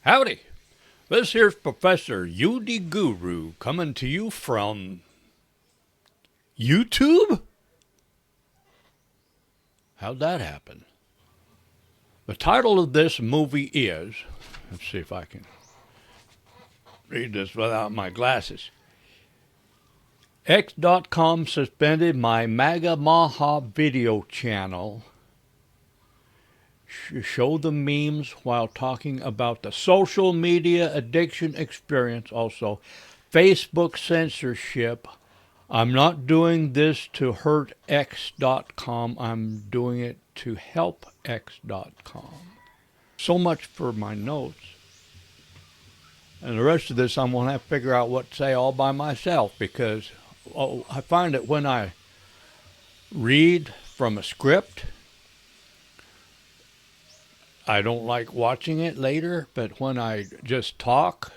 Howdy. This here's Professor UD Guru coming to you from YouTube? How'd that happen? The title of this movie is, let's see if I can read this without my glasses. X.com suspended my MAGA MAHA video channel. Show the memes while talking about the social media addiction experience. Also, Facebook censorship. I'm not doing this to hurt X.com. I'm doing it to help X.com. So much for my notes. And the rest of this I'm going to have to figure out what to say all by myself, because I find that when I read from a script, I don't like watching it later, but when I just talk,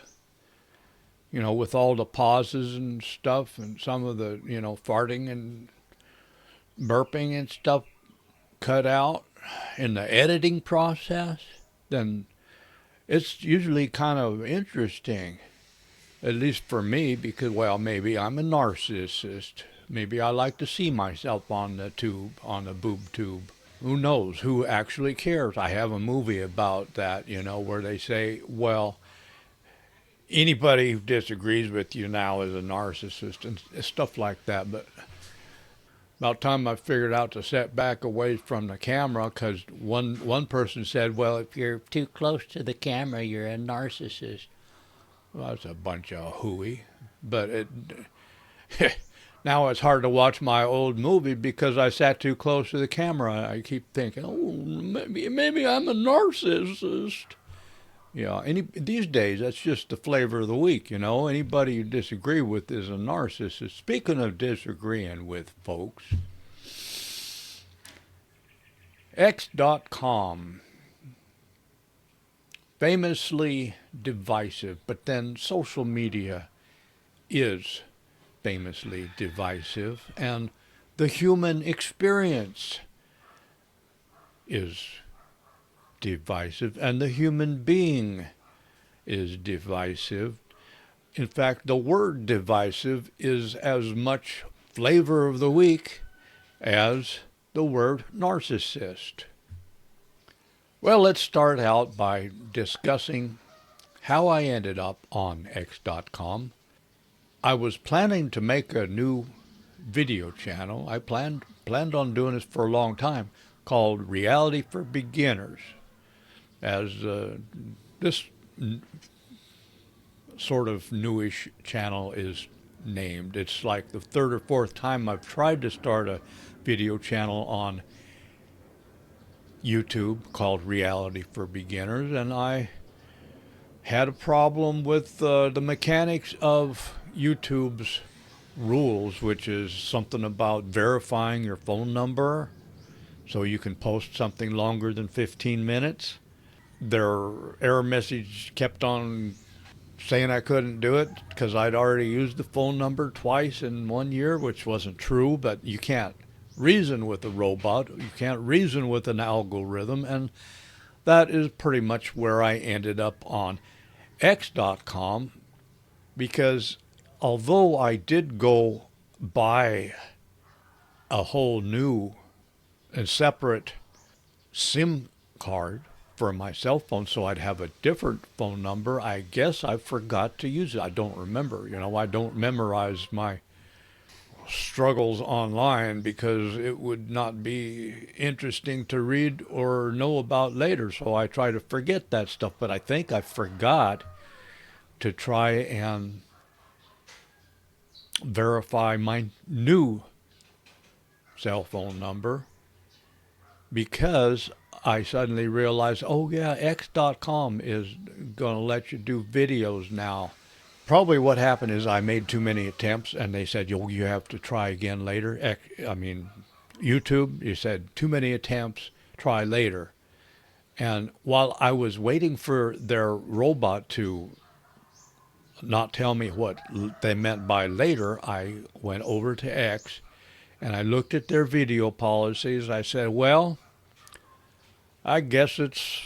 with all the pauses and stuff and some of the, farting and burping and stuff cut out in the editing process, then it's usually kind of interesting, at least for me, because, well, maybe I'm a narcissist. Maybe I like to see myself on the tube, on the boob tube. Who knows? Who actually cares? I have a movie about that, where they say, well, anybody who disagrees with you now is a narcissist and stuff like that. But about time I figured out to set back away from the camera, because one person said, well, if you're too close to the camera, you're a narcissist. Well, that's a bunch of hooey. But now it's hard to watch my old movie because I sat too close to the camera. I keep thinking, oh, maybe I'm a narcissist. Yeah, these days, that's just the flavor of the week, Anybody you disagree with is a narcissist. Speaking of disagreeing with folks, X.com, famously divisive, but then social media is famously divisive, and the human experience is divisive, and the human being is divisive. In fact, the word divisive is as much flavor of the week as the word narcissist. Well, let's start out by discussing how I ended up on X.com. I was planning to make a new video channel. I planned on doing this for a long time, called Reality for Beginners, as this sort of newish channel is named. It's like the third or fourth time I've tried to start a video channel on YouTube called Reality for Beginners, and I had a problem with the mechanics of YouTube's rules, which is something about verifying your phone number so you can post something longer than 15 minutes. Their error message kept on saying I couldn't do it because I'd already used the phone number twice in 1 year, which wasn't true, but you can't reason with a robot. You can't reason with an algorithm, and that is pretty much where I ended up on X.com, because although I did go buy a whole new and separate SIM card for my cell phone so I'd have a different phone number, I guess I forgot to use it. I don't remember. I don't memorize my struggles online because it would not be interesting to read or know about later. So I try to forget that stuff. But I think I forgot to try and verify my new cell phone number, because I suddenly realized, oh yeah, X.com is going to let you do videos now. Probably what happened is I made too many attempts, and they said, you have to try again later. YouTube, you said too many attempts, try later. And while I was waiting for their robot to not tell me what they meant by later, I went over to X and I looked at their video policies. I said, well, I guess it's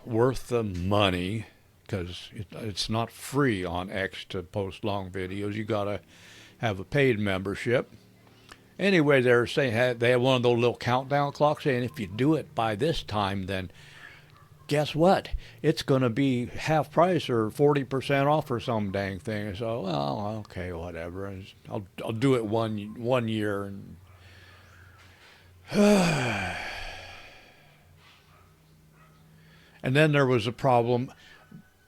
worth the money because it's not free on X to post long videos. You got to have a paid membership. Anyway, they're saying they have one of those little countdown clocks saying if you do it by this time, then guess what? It's going to be half price or 40% off or some dang thing. So, well, okay, whatever. I'll do it one year. And and then there was a problem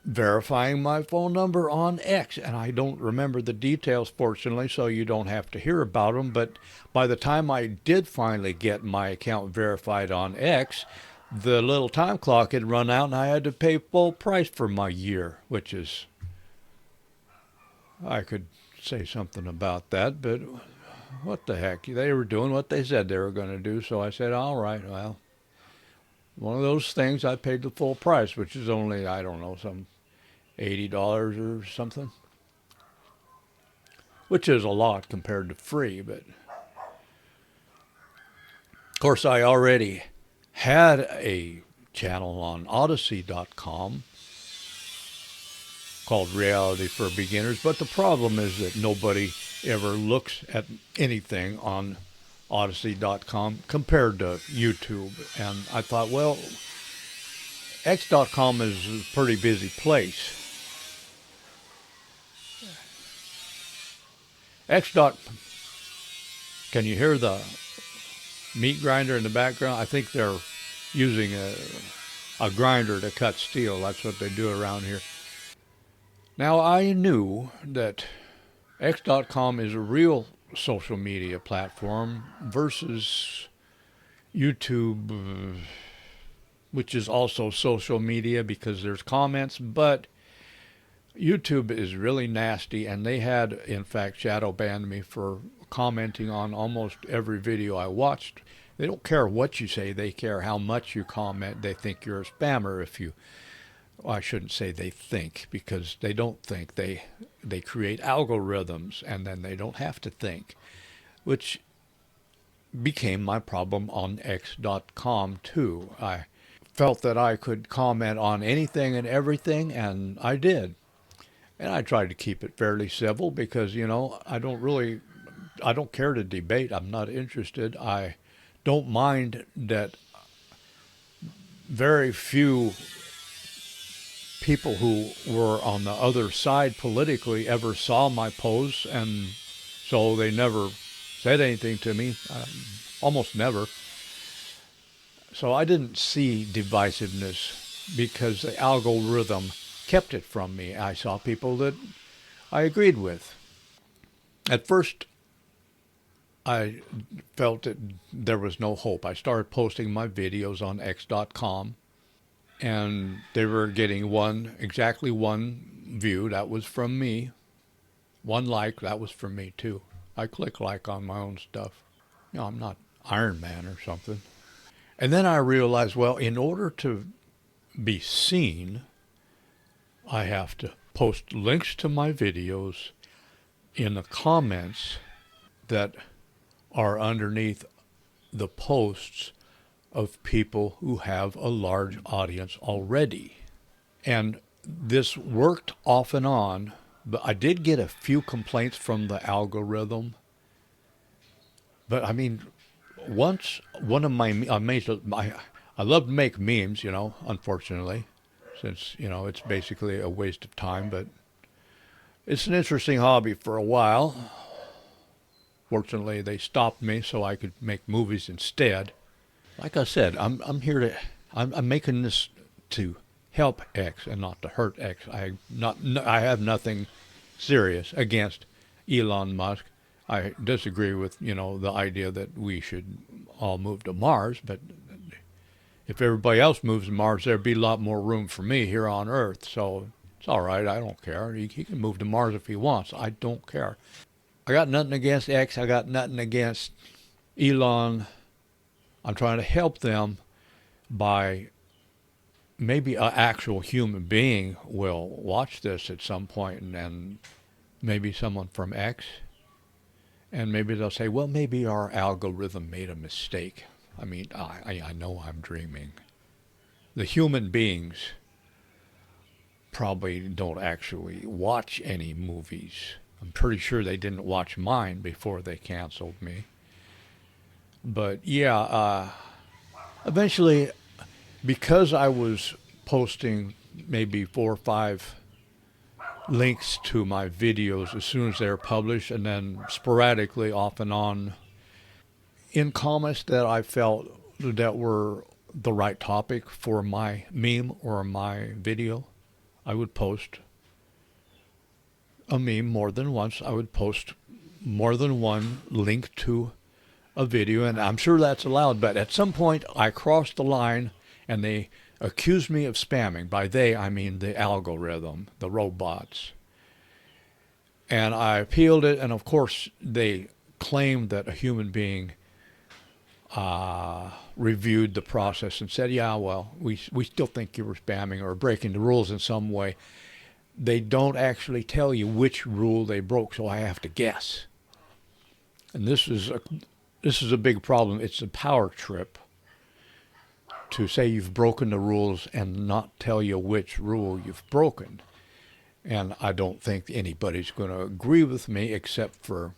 verifying my phone number on X, and I don't remember the details, fortunately, so you don't have to hear about them. But by the time I did finally get my account verified on X, the little time clock had run out, and I had to pay full price for my year, which is, I could say something about that, but what the heck? They were doing what they said they were going to do, so I said, all right, well, one of those things, I paid the full price, which is only, I don't know, some $80 or something, which is a lot compared to free. But of course, I already had a channel on Odyssey.com called Reality for Beginners, but the problem is that nobody ever looks at anything on Odyssey.com compared to YouTube. And I thought, well, X.com is a pretty busy place. Can you hear the meat grinder in the background? I think they're using a grinder to cut steel. That's what they do around here. Now, I knew that X.com is a real social media platform versus YouTube, which is also social media because there's comments, but YouTube is really nasty, and they had, in fact, shadow banned me for commenting on almost every video I watched. They don't care what you say, they care how much you comment. They think you're a spammer if you, well, I shouldn't say they think, because they don't think. They create algorithms, and then they don't have to think, which became my problem on X.com too. I felt that I could comment on anything and everything, and I did. And I tried to keep it fairly civil because, I don't care to debate. I'm not interested. I don't mind that very few people who were on the other side politically ever saw my posts, and so they never said anything to me, almost never. So I didn't see divisiveness because the algorithm kept it from me. I saw people that I agreed with. At first, I felt that there was no hope. I started posting my videos on X.com, and they were getting exactly one view. That was from me. One like, that was from me too. I click like on my own stuff. I'm not Iron Man or something. And then I realized, well, in order to be seen, I have to post links to my videos in the comments that are underneath the posts of people who have a large audience already. And this worked off and on, but I did get a few complaints from the algorithm. But I mean, once one of I love to make memes, unfortunately, since, it's basically a waste of time, but it's an interesting hobby for a while. Fortunately, they stopped me so I could make movies instead. Like I said, I'm making this to help X and not to hurt X. I have nothing serious against Elon Musk. I disagree with, the idea that we should all move to Mars, but if everybody else moves to Mars, there'd be a lot more room for me here on Earth. So it's all right. I don't care. He can move to Mars if he wants. I don't care. I got nothing against X. I got nothing against Elon. I'm trying to help them by maybe an actual human being will watch this at some point, and maybe someone from X, and maybe they'll say, well, maybe our algorithm made a mistake. I mean, I know I'm dreaming. The human beings probably don't actually watch any movies. I'm pretty sure they didn't watch mine before they canceled me. But yeah, eventually, because I was posting maybe 4 or 5 links to my videos as soon as they're published, and then sporadically off and on in comments that I felt that were the right topic for my meme or my video, I would post a meme more than once. I would post more than one link to a video, and I'm sure that's allowed, but at some point I crossed the line and they accused me of spamming. By they, I mean the algorithm, the robots. And I appealed it, and of course they claimed that a human being reviewed the process and said, yeah, well, we still think you were spamming or breaking the rules in some way. They don't actually tell you which rule they broke, so I have to guess. And this is a big problem. It's a power trip to say you've broken the rules and not tell you which rule you've broken. And I don't think anybody's going to agree with me except for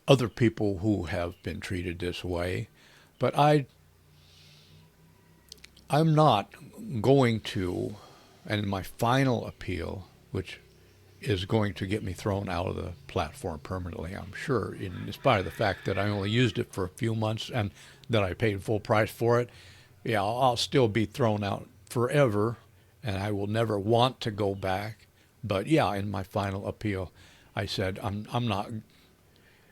other people who have been treated this way. But I'm not going to, and my final appeal, which is going to get me thrown out of the platform permanently, I'm sure, in spite of the fact that I only used it for a few months and that I paid full price for it. Yeah, I'll still be thrown out forever, and I will never want to go back. But yeah, in my final appeal, I said I'm not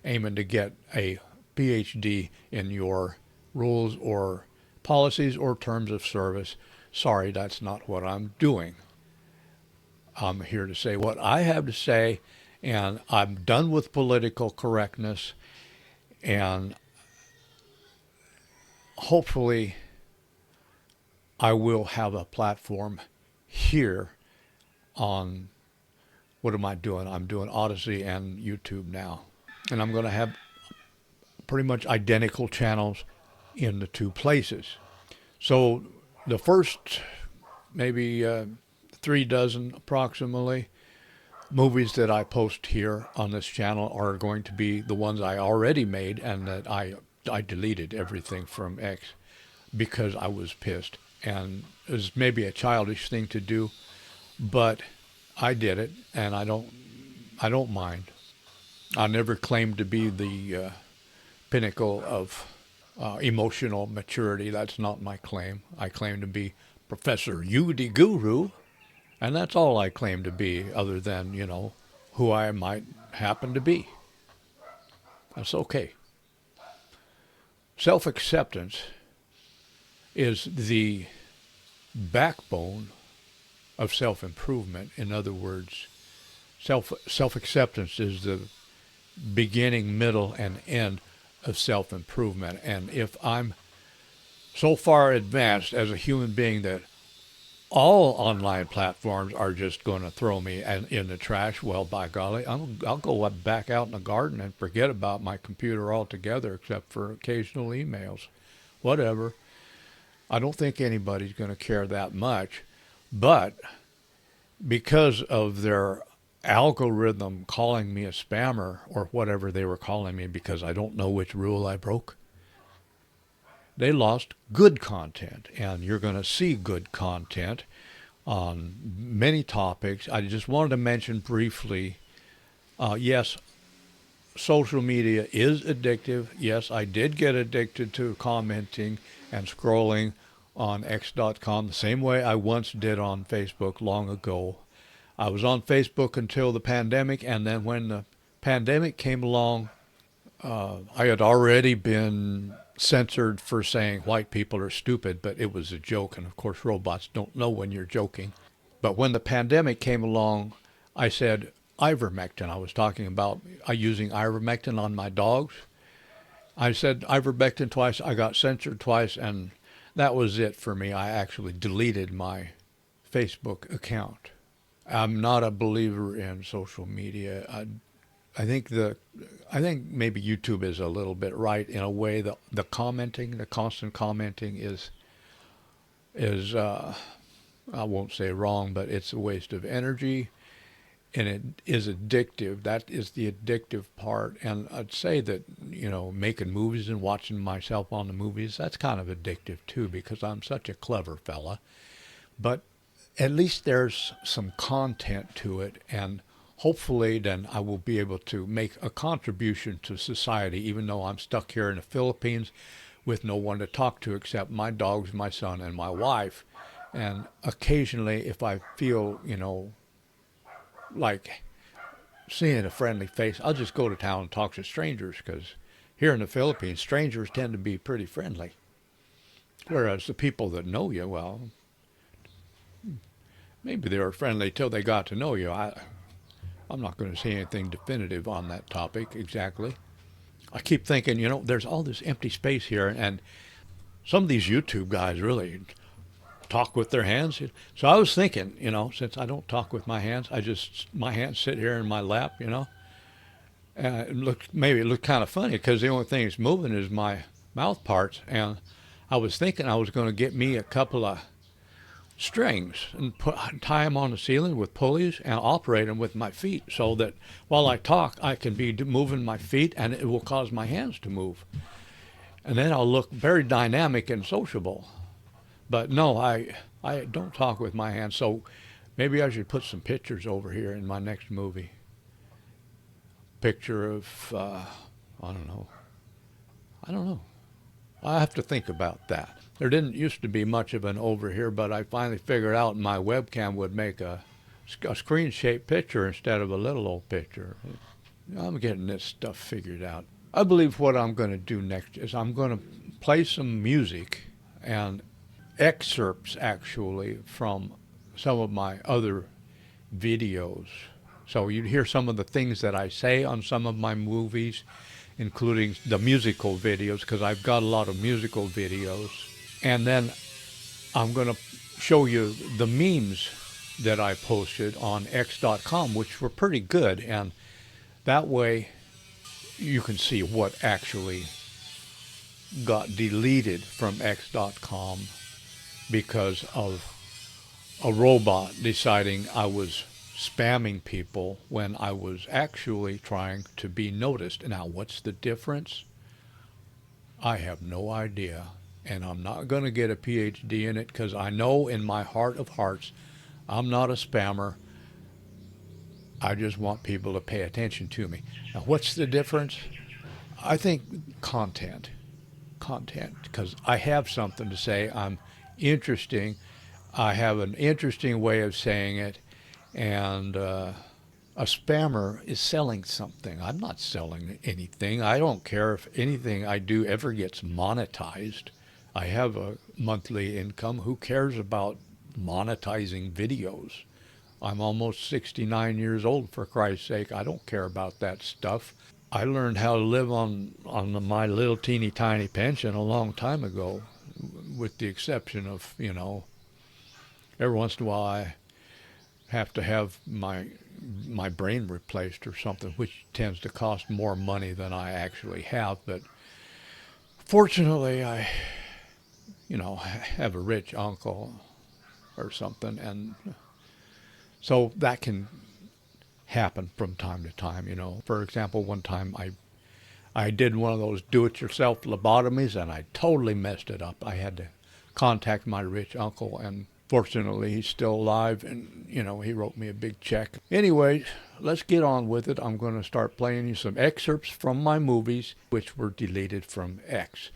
aiming to get a PhD in your rules or policies or terms of service. Sorry, that's not what I'm doing. I'm here to say what I have to say, and I'm done with political correctness, and hopefully I will have a platform here on, what am I doing? I'm doing Odyssey and YouTube now. And I'm going to have pretty much identical channels in the 2 places. So the first maybe 3 dozen approximately movies that I post here on this channel are going to be the ones I already made, and that I deleted everything from X because I was pissed. And it was maybe a childish thing to do, but I did it, and I don't mind. I never claimed to be the pinnacle of emotional maturity. That's not my claim. I claim to be Professor Yudi Guru, and that's all I claim to be, other than, who I might happen to be. That's okay. Self-acceptance is the backbone of self-improvement. In other words, self-acceptance is the beginning, middle, and end of self-improvement. And if I'm so far advanced as a human being that all online platforms are just going to throw me in the trash, well, by golly, I'll go back out in the garden and forget about my computer altogether, except for occasional emails. Whatever. I don't think anybody's going to care that much. But because of their algorithm calling me a spammer, or whatever they were calling me because I don't know which rule I broke, they lost good content. And you're going to see good content on many topics. I just wanted to mention briefly, yes, social media is addictive. Yes, I did get addicted to commenting and scrolling on X.com the same way I once did on Facebook long ago. I was on Facebook until the pandemic, and then when the pandemic came along, I had already been censored for saying white people are stupid, but it was a joke, and of course robots don't know when you're joking. But when the pandemic came along, I said ivermectin. I was talking about using ivermectin on my dogs. I said ivermectin twice. I got censored twice, and that was it for me. I actually deleted my Facebook account. I'm not a believer in social media. I think maybe YouTube is a little bit right in a way. The commenting, the constant commenting is I won't say wrong, but it's a waste of energy, and it is addictive. That is the addictive part. And I'd say that, making movies and watching myself on the movies, that's kind of addictive too, because I'm such a clever fella. But at least there's some content to it, and hopefully then I will be able to make a contribution to society, even though I'm stuck here in the Philippines with no one to talk to except my dogs, my son, and my wife. And occasionally, if I feel, like seeing a friendly face, I'll just go to town and talk to strangers, because here in the Philippines, strangers tend to be pretty friendly. Whereas the people that know you, well, maybe they were friendly till they got to know you. I'm not going to say anything definitive on that topic exactly. I keep thinking, there's all this empty space here, and some of these YouTube guys really talk with their hands. So I was thinking, since I don't talk with my hands, my hands sit here in my lap, maybe it looked kind of funny because the only thing that's moving is my mouth parts. And I was thinking I was going to get me a couple of strings and tie them on the ceiling with pulleys and operate them with my feet, so that while I talk, I can be moving my feet and it will cause my hands to move. And then I'll look very dynamic and sociable. But no, I don't talk with my hands, so maybe I should put some pictures over here in my next movie. Picture of, I don't know. I have to think about that. There didn't used to be much of an over here, but I finally figured out my webcam would make a screen-shaped picture instead of a little old picture. I'm getting this stuff figured out. I believe what I'm going to do next is I'm going to play some music and excerpts, actually, from some of my other videos. So you'd hear some of the things that I say on some of my movies, including the musical videos, because I've got a lot of musical videos. And then I'm going to show you the memes that I posted on X.com, which were pretty good. And that way you can see what actually got deleted from X.com because of a robot deciding I was spamming people when I was actually trying to be noticed. Now, what's the difference? I have no idea. And I'm not going to get a PhD in it, because I know in my heart of hearts I'm not a spammer. I just want people to pay attention to me. Now, what's the difference? I think content, because I have something to say. I'm interesting. I have an interesting way of saying it, and a spammer is selling something. I'm not selling anything. I don't care if anything I do ever gets monetized. I have a monthly income. Who cares about monetizing videos? I'm almost 69 years old, for Christ's sake. I don't care about that stuff. I learned how to live on my little teeny tiny pension a long time ago, with the exception of, every once in a while I have to have my brain replaced or something, which tends to cost more money than I actually have. But fortunately, I have a rich uncle or something, and so that can happen from time to time. For example, one time I did one of those do-it-yourself lobotomies, and I totally messed it up. I had to contact my rich uncle, and fortunately he's still alive, and he wrote me a big check. Anyway, let's get on with it. I'm going to start playing you some excerpts from my movies, which were deleted from X.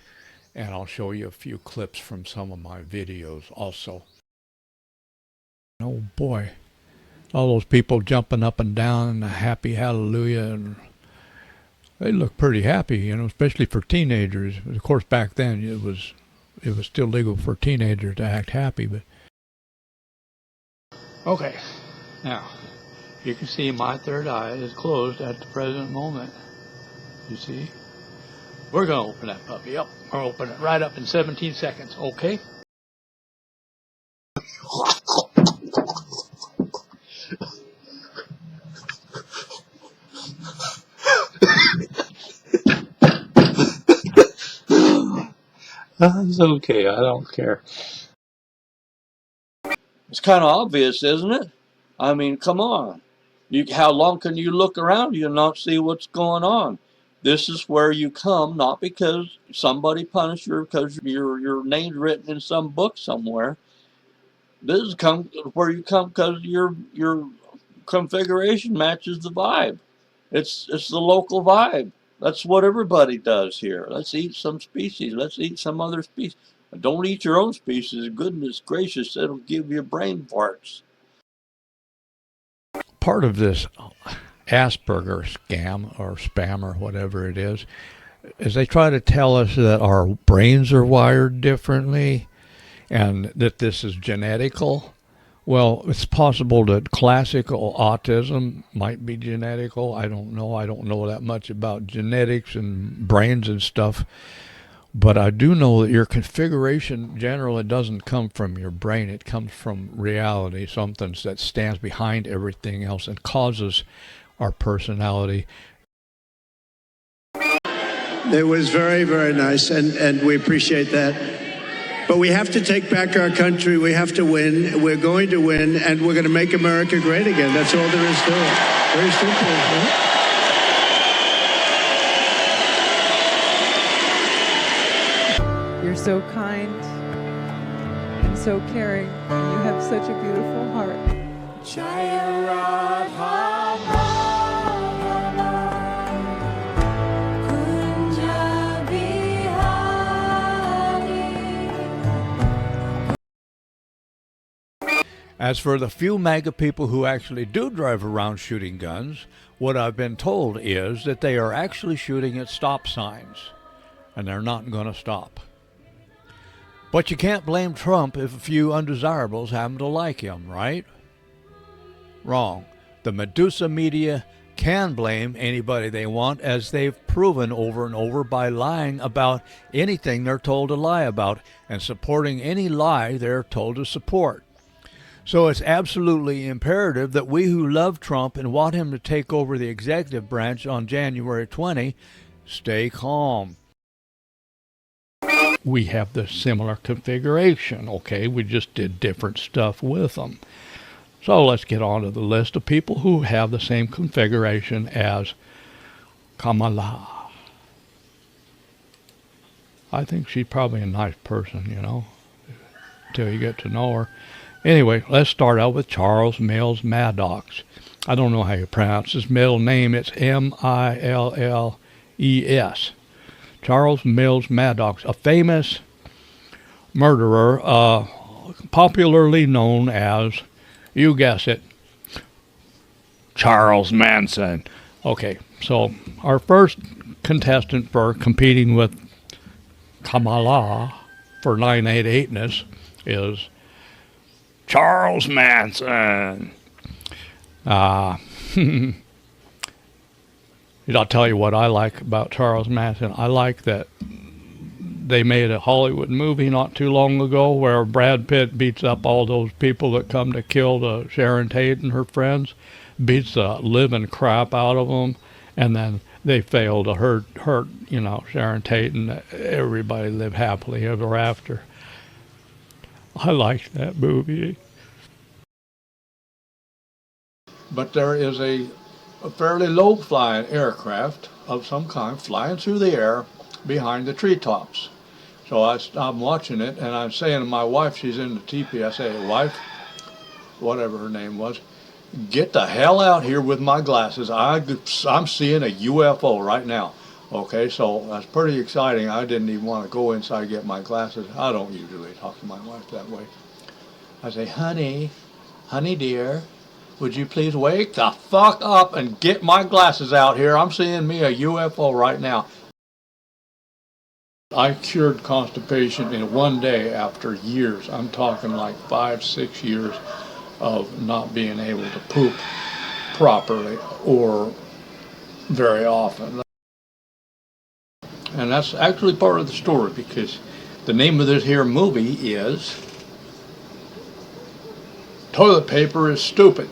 And I'll show you a few clips from some of my videos also. Oh boy, all those people jumping up and down and a happy hallelujah, and they look pretty happy, especially for teenagers. Of course, back then it was still legal for teenagers to act happy. But okay, now you can see my third eye is closed at the present moment. You see? We're going to open that puppy up. We're going to open it right up in 17 seconds, okay? It's okay, I don't care. It's kind of obvious, isn't it? I mean, come on. How long can you look around you and not see what's going on? This is where you come, not because somebody punished you or because your name's written in some book somewhere. This is where you come because your configuration matches the vibe. It's the local vibe. That's what everybody does here. Let's eat some species. Let's eat some other species. Don't eat your own species. Goodness gracious, it'll give you brain farts. Part of this Asperger scam or spam or whatever it is they try to tell us that our brains are wired differently and that this is genetical. Well, it's possible that classical autism might be genetical. I don't know. I don't know that much about genetics and brains and stuff. But I do know that your configuration generally doesn't come from your brain. It comes from reality, something that stands behind everything else and causes our personality. It was very, very nice, and we appreciate that. But we have to take back our country. We have to win. We're going to win, and we're going to make America great again. That's all there is to it. Very simple. Right? You're so kind and so caring, and you have such a beautiful heart. As for the few MAGA people who actually do drive around shooting guns, what I've been told is that they are actually shooting at stop signs, and they're not going to stop. But you can't blame Trump if a few undesirables happen to like him, right? Wrong. The Medusa media can blame anybody they want, as they've proven over and over by lying about anything they're told to lie about and supporting any lie they're told to support. So it's absolutely imperative that we who love Trump and want him to take over the executive branch on January 20 stay calm. We have the similar configuration, okay? We just did different stuff with them. So let's get on to the list of people who have the same configuration as Kamala. I think she's probably a nice person, until you get to know her. Anyway, let's start out with Charles Mills Maddox. I don't know how you pronounce his middle name. It's Milles. Charles Mills Maddox, a famous murderer, popularly known as, you guess it, Charles Manson. Okay, so our first contestant for competing with Kamala for 988ness is Charles Manson. I'll tell you what I like about Charles Manson. I like that they made a Hollywood movie not too long ago where Brad Pitt beats up all those people that come to kill Sharon Tate and her friends, beats the living crap out of them, and then they fail to hurt Sharon Tate, and everybody live happily ever after. I liked that movie. But there is a fairly low-flying aircraft of some kind flying through the air behind the treetops. So I'm watching it, and I'm saying to my wife, she's in the teepee, I say, wife, whatever her name was, get the hell out here with my glasses. I'm seeing a UFO right now. Okay, so that's pretty exciting. I didn't even want to go inside and get my glasses. I don't usually talk to my wife that way. I say, honey dear, would you please wake the fuck up and get my glasses out here? I'm seeing me a UFO right now. I cured constipation in one day after years. I'm talking like 5-6 years of not being able to poop properly or very often. And that's actually part of the story, because the name of this here movie is Toilet Paper is Stupid.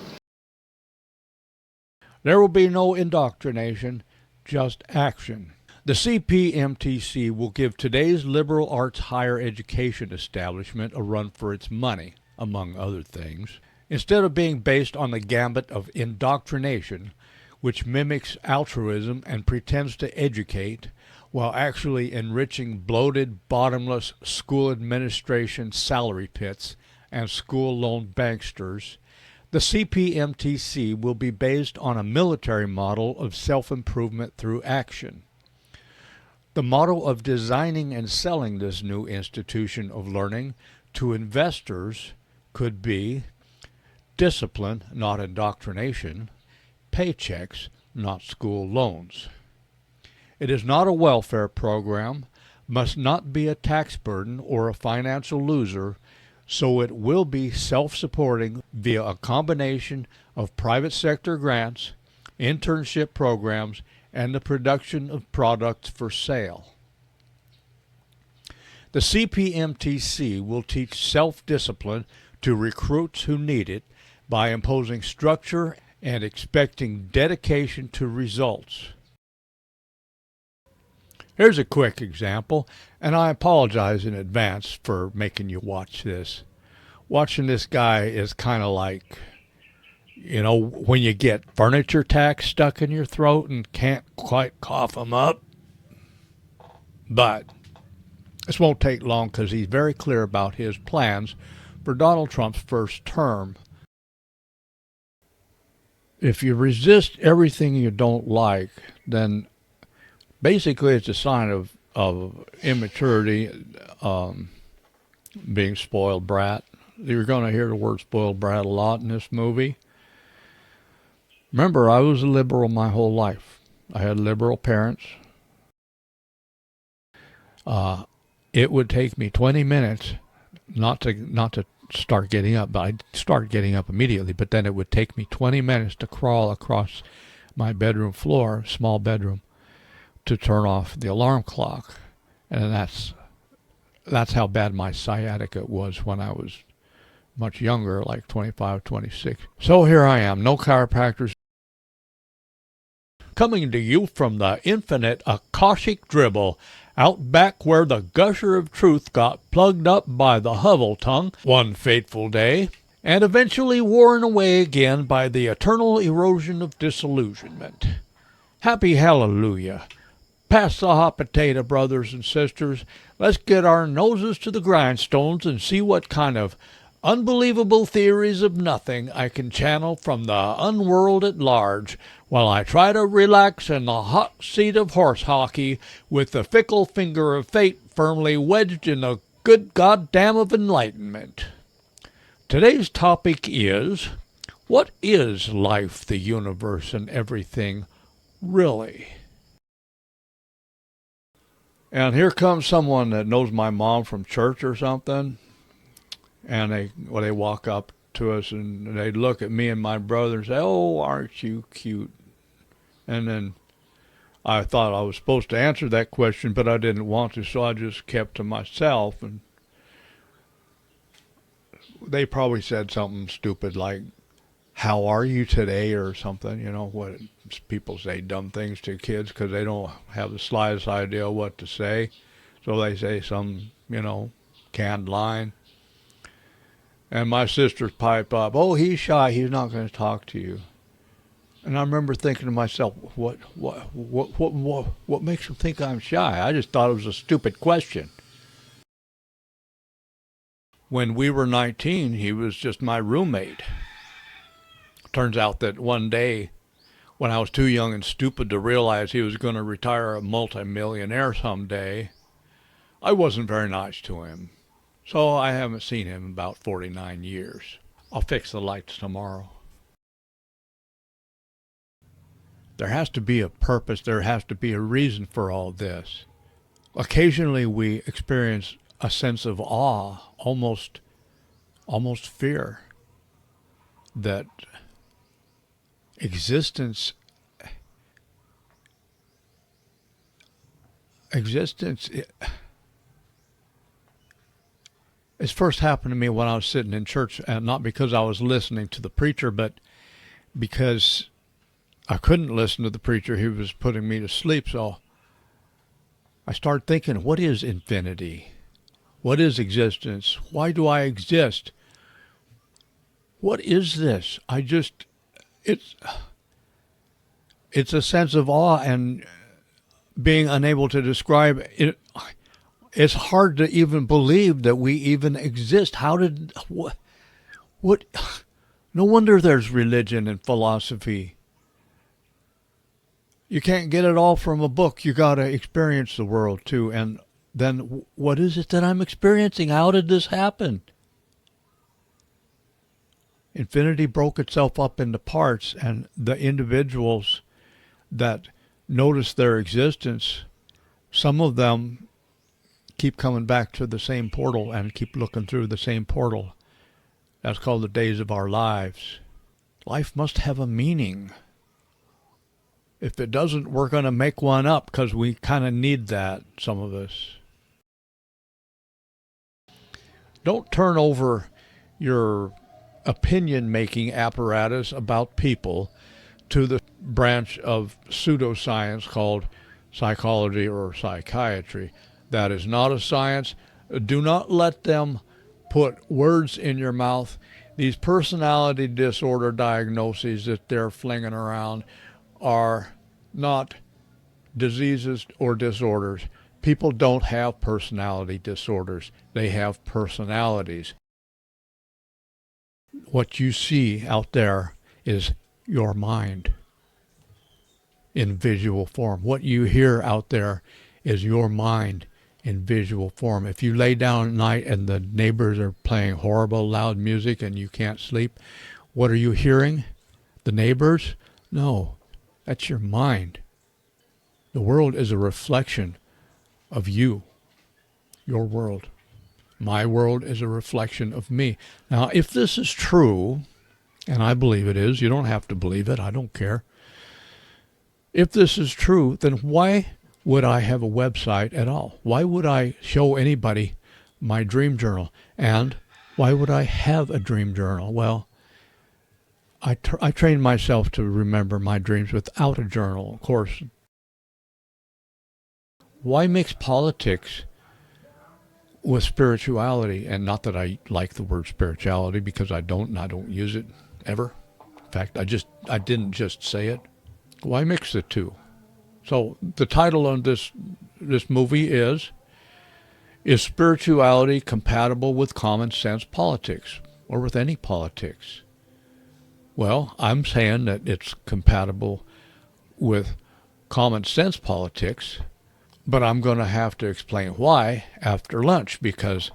There will be no indoctrination, just action. The CPMTC will give today's liberal arts higher education establishment a run for its money. among other things, instead of being based on the gambit of indoctrination, which mimics altruism and pretends to educate, while actually enriching bloated, bottomless school administration salary pits and school loan banksters. The CPMTC will be based on a military model of self-improvement through action. The motto of designing and selling this new institution of learning to investors could be discipline, not indoctrination, paychecks, not school loans. It is not a welfare program, must not be a tax burden or a financial loser, so it will be self-supporting via a combination of private sector grants, internship programs, and the production of products for sale. The CPMTC will teach self-discipline to recruits who need it by imposing structure and expecting dedication to results. Here's a quick example, and I apologize in advance for making you watch this. Watching this guy is kind of like, when you get furniture tacks stuck in your throat and can't quite cough them up. But this won't take long because he's very clear about his plans for Donald Trump's first term. If you resist everything you don't like, then basically it's a sign of immaturity, being spoiled brat. You're going to hear the word spoiled brat a lot in this movie. Remember, I was a liberal my whole life. I had liberal parents. It would take me 20 minutes not to start getting up, but I'd start getting up immediately, but then it would take me 20 minutes to crawl across my bedroom floor, small bedroom, to turn off the alarm clock. And that's how bad my sciatica was when I was much younger, like 25, 26. So here I am, no chiropractors. Coming to you from the infinite Akashic dribble, out back where the gusher of truth got plugged up by the hovel tongue one fateful day, and eventually worn away again by the eternal erosion of disillusionment. Happy hallelujah. Pass the hot potato, brothers and sisters. Let's get our noses to the grindstones and see what kind of unbelievable theories of nothing I can channel from the unworld at large, while I try to relax in the hot seat of horse hockey with the fickle finger of fate firmly wedged in the good goddamn of enlightenment. Today's topic is, what is life, the universe, and everything, really? And here comes someone that knows my mom from church or something, and they walk up to us and they look at me and my brother and say, "Oh, aren't you cute?" And then I thought I was supposed to answer that question, but I didn't want to, so I just kept to myself. And they probably said something stupid like, "How are you today?" or something. What people say, dumb things to kids because they don't have the slightest idea what to say. So they say some, canned line. And my sisters pipe up, "Oh, he's shy. He's not going to talk to you." And I remember thinking to myself, what makes him think I'm shy? I just thought it was a stupid question. When we were 19, he was just my roommate. Turns out that one day, when I was too young and stupid to realize he was going to retire a multimillionaire someday, I wasn't very nice to him. So I haven't seen him in about 49 years. I'll fix the lights tomorrow. There has to be a purpose. There has to be a reason for all this. Occasionally we experience a sense of awe, almost fear, that existence It first happened to me when I was sitting in church, and not because I was listening to the preacher, but because I couldn't listen to the preacher. He was putting me to sleep. So I started thinking, what is infinity? What is existence? Why do I exist? What is this? It's it's a sense of awe and being unable to describe it. It's hard to even believe that we even exist. What no wonder there's religion and philosophy. You can't get it all from a book. You got to experience the world too. And then what is it that I'm experiencing? How did this happen? Infinity broke itself up into parts, and the individuals that notice their existence, some of them keep coming back to the same portal and keep looking through the same portal. That's called the days of our lives. Life must have a meaning. If it doesn't, we're going to make one up because we kind of need that, some of us. Don't turn over your opinion-making apparatus about people to the branch of pseudoscience called psychology or psychiatry. That is not a science. Do not let them put words in your mouth. These personality disorder diagnoses that they're flinging around are not diseases or disorders. People don't have personality disorders. They have personalities. What you see out there is your mind in visual form. What you hear out there is your mind in visual form. If you lay down at night and the neighbors are playing horrible loud music and you can't sleep, what are you hearing? The neighbors? No, that's your mind. The world is a reflection of you, your world. My world is a reflection of me. Now, if this is true, and I believe it is, you don't have to believe it, I don't care. If this is true, then why would I have a website at all? Why would I show anybody my dream journal? And why would I have a dream journal? Well, I trained myself to remember my dreams without a journal, of course. Why mix politics with spirituality? And not that I like the word spirituality, because I don't, and I don't use it ever. In fact, I didn't just say it. Why mix the two? So the title on this movie is spirituality compatible with common sense politics, or with any politics? Well, I'm saying that it's compatible with common sense politics, but I'm going to have to explain why after lunch, because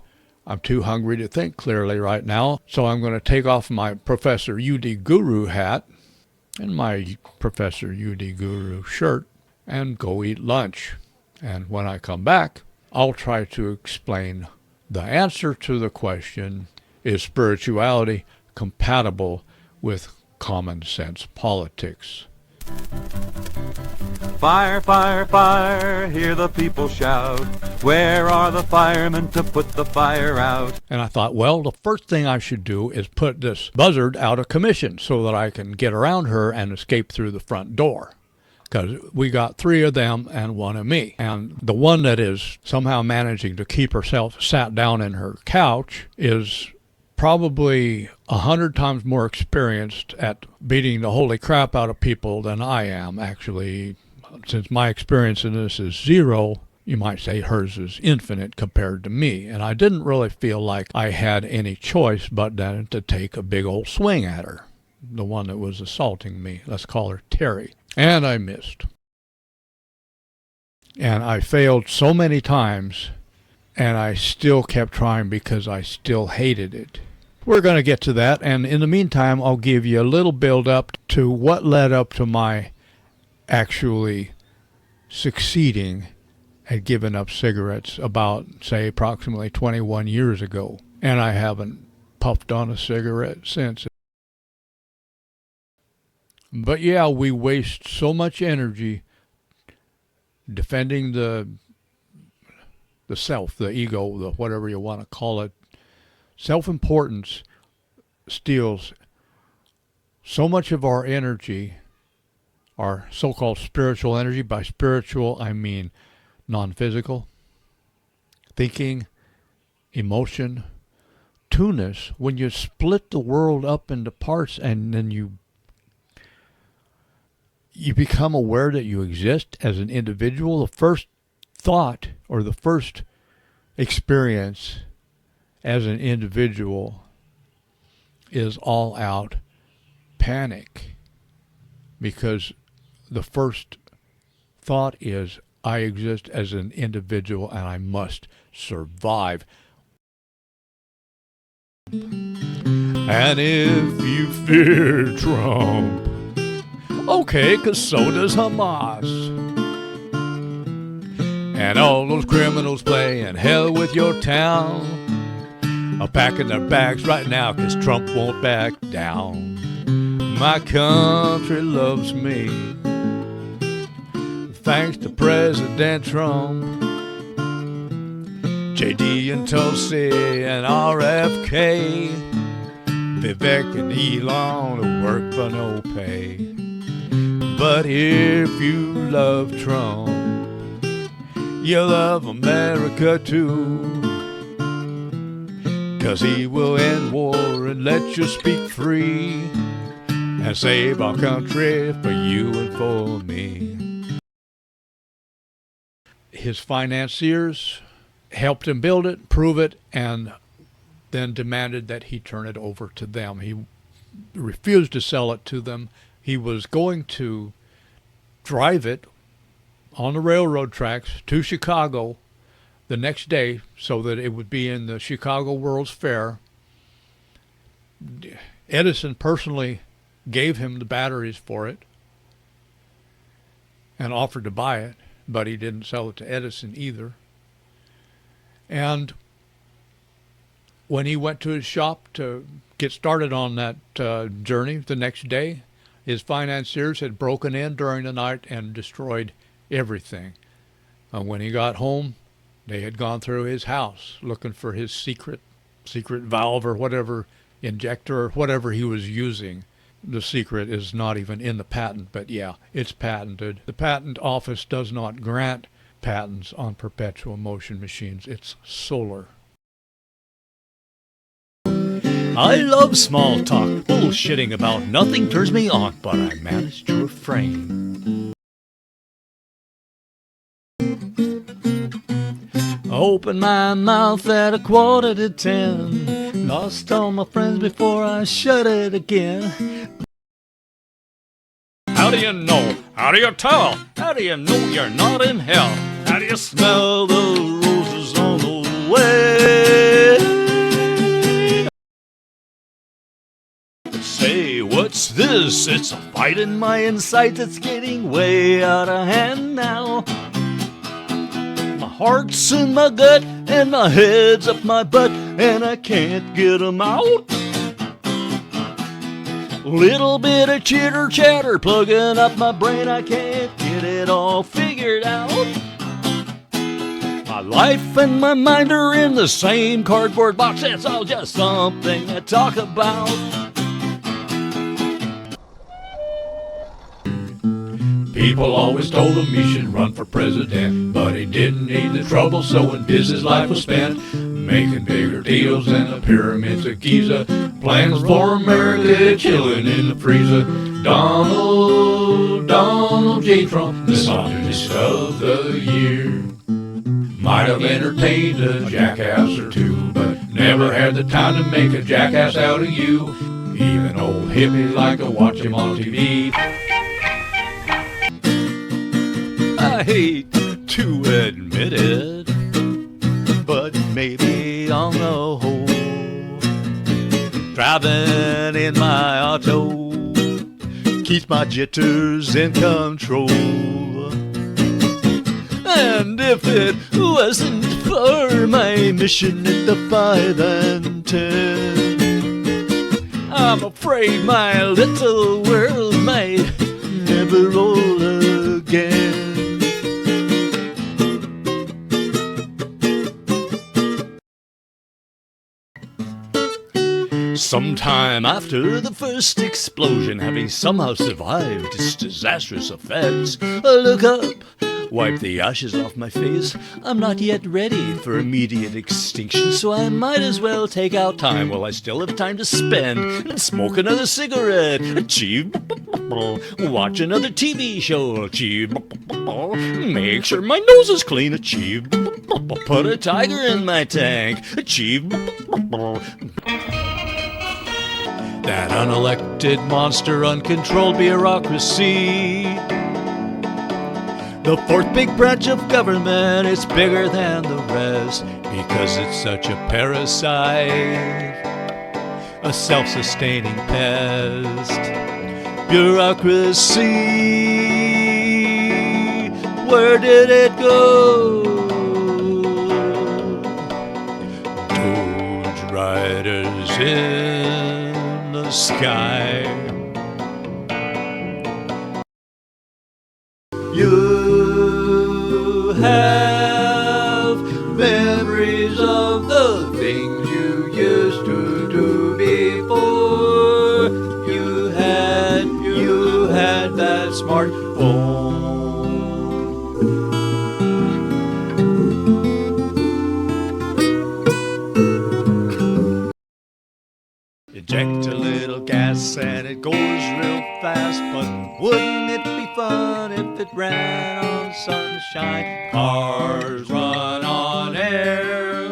I'm too hungry to think clearly right now. So I'm going to take off my Professor UD Guru hat and my Professor UD Guru shirt and go eat lunch. And when I come back, I'll try to explain the answer to the question, is spirituality compatible with common sense politics? Fire, fire, fire, hear the people shout. Where are the firemen to put the fire out? And I thought, well, the first thing I should do is put this buzzard out of commission so that I can get around her and escape through the front door. Because we got 3 of them and 1 of me. And the one that is somehow managing to keep herself sat down in her couch is probably 100 times more experienced at beating the holy crap out of people than I am. Actually, since my experience in this is 0, you might say hers is infinite compared to me. And I didn't really feel like I had any choice but then to take a big old swing at her. The one that was assaulting me. Let's call her Terry. And I missed. And I failed so many times, and I still kept trying because I still hated it. We're going to get to that, and in the meantime, I'll give you a little build-up to what led up to my actually succeeding at giving up cigarettes about, say, approximately 21 years ago. And I haven't puffed on a cigarette since. But yeah, we waste so much energy defending the self, the ego, the whatever you want to call it. Self-importance steals so much of our energy, our so-called spiritual energy. By spiritual, I mean non-physical, thinking, emotion, cartoonists, when you split the world up into parts and then you become aware that you exist as an individual, the first thought or the first experience as an individual is all out panic, because the first thought is, I exist as an individual and I must survive. And if you fear Trump, okay, 'cause so does Hamas. And all those criminals playing hell with your town are packing their bags right now 'cause Trump won't back down. My country loves me, thanks to President Trump. JD and Tulsi and RFK, Vivek and Elon who work for no pay. But if you love Trump, you love America too, 'cause he will end war and let you speak free and save our country for you and for me. His financiers helped him build it, prove it, and then demanded that he turn it over to them. He refused to sell it to them. He was going to drive it on the railroad tracks to Chicago the next day so that it would be in the Chicago World's Fair. Edison personally gave him the batteries for it and offered to buy it, but he didn't sell it to Edison either. And when he went to his shop to get started on that journey the next day, his financiers had broken in during the night and destroyed everything. When he got home, they had gone through his house looking for his secret valve or whatever, injector or whatever he was using. The secret is not even in the patent, but yeah, it's patented. The patent office does not grant patents on perpetual motion machines. It's solar. I love small talk. Bullshitting about nothing turns me on, but I managed to refrain. Open my mouth at 9:45. Lost all my friends before I shut it again. How do you know? How do you tell? How do you know you're not in hell? How do you smell the roses on the way? Say, what's this? It's a fight in my insides that's getting way out of hand now. My heart's in my gut and my head's up my butt and I can't get 'em out. Little bit of chitter chatter plugging up my brain, I can't get it all figured out. My life and my mind are in the same cardboard box, it's all just something to talk about. People always told him he should run for president, but he didn't need the trouble, so in business life was spent making bigger deals than the pyramids of Giza. Plans for America, chilling in the freezer. Donald J. Trump, the communist of the year. Might have entertained a jackass or two, but never had the time to make a jackass out of you. Even old hippies like to watch him on TV. I hate to admit it, but maybe on the whole, driving in my auto keeps my jitters in control. And if it wasn't for my mission at the 5 and 10, I'm afraid my little world might never roll again. Sometime after the first explosion, having somehow survived its disastrous effects, I look up, Wipe the ashes off my face. I'm not yet ready for immediate extinction, so I might as well take out time while I still have time to spend and smoke another cigarette. Achieve. Watch another TV show. Achieve. Make sure my nose is clean. Achieve. Put a tiger in my tank. Achieve. That unelected monster, uncontrolled bureaucracy. The fourth big branch of government is bigger than the rest because it's such a parasite, a self-sustaining pest. Bureaucracy, where did it go? Doge riders in the sky. You have memories of the things you used to do before you had that smartphone. Inject a little gas and it goes real fast, but wouldn't it be fun if it ran on sunshine? Cars run on air.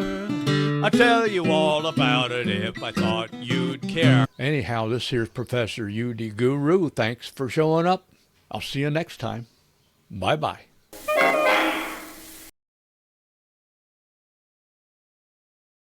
I'd tell you all about it if I thought you'd care. Anyhow, this here's Professor UD Guru. Thanks for showing up. I'll see you next time. Bye-bye.